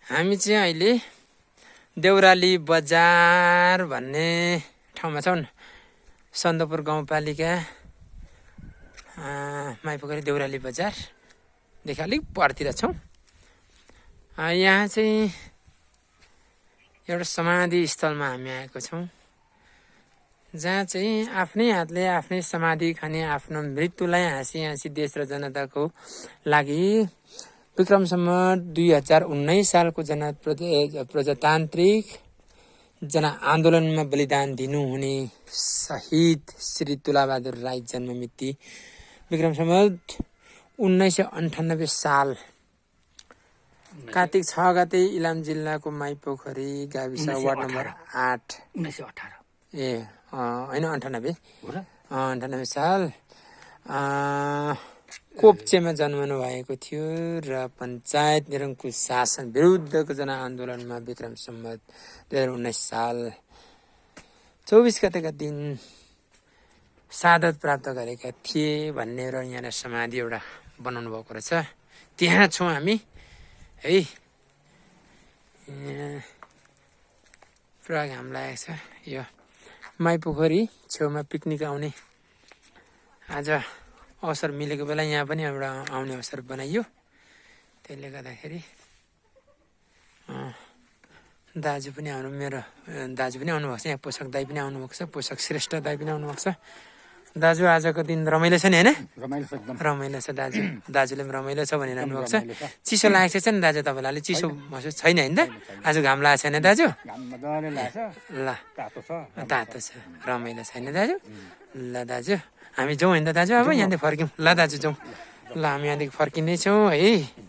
हामी चाहिँ अहिले देउराली बजार भन्ने ठाउँमा छौँ। सन्दकपुर गाउँपालिका माइपोखरी देउराली बजारदेखि अलिक परतिर छौँ। यहाँ चाहिँ एउटा समाधि स्थलमा हामी आएको छौँ, जहाँ चाहिँ आफ्नै हातले आफ्नै समाधि खाने, आफ्नो मृत्युलाई हाँसी हाँसी देश र जनताको लागि विक्रम सम्वत 2019 सालको प्रजातान्त्रिक जनआन्दोलनमा बलिदान दिनुहुने शहीद श्री तुलाबहादुर राई जन्ममिति विक्रम सम्वत 1998 साल कार्तिक 6 गते इलाम जिल्लाको माइपोखरी गाविस वार्ड नम्बर 8 1918 होइन 98 साल कोप्चेमा जन्मनु भएको थियो र पञ्चायत निरङ्कुश शासन विरुद्धको जनआन्दोलनमा विक्रम सम्वत 2019 साल 24 गतेका दिन शहादत प्राप्त गरेका थिए भन्ने र यहाँ समाधि एउटा बनाउनु भएको रहेछ। त्यहाँ छौँ हामी है। पुरा घाम लागेको छ। यो माइपोखरी छेउमा पिकनिक आउने आज अवसर मिलेको बेला यहाँ पनि एउटा आउने अवसर बनाइयो। त्यसले गर्दाखेरि दाजु पनि आउनुभएको छ। यहाँ पोषक दाई पनि आउनुभएको छ, पोषक श्रेष्ठ दाई पनि आउनुभएको छ। दाजु आजको दिन रमाइलो छ नि होइन? रमाइलो छ दाजु। दाजुले पनि रमाइलो छ भनिरहनु भएको छ। चिसो लागेको छ नि दाजु तपाईँलाई? अलिक चिसो महसुस छैन होइन त? आज घाम लागेको छैन दाजु? ल तातो छ, रमाइलो छैन दाजु? ल दाजु हामी जाउँ होइन त दाजु? अब यहाँदेखि फर्क्यौँ। ल दाजु जाउँ। ल हामी यहाँदेखि फर्किँदैछौँ है।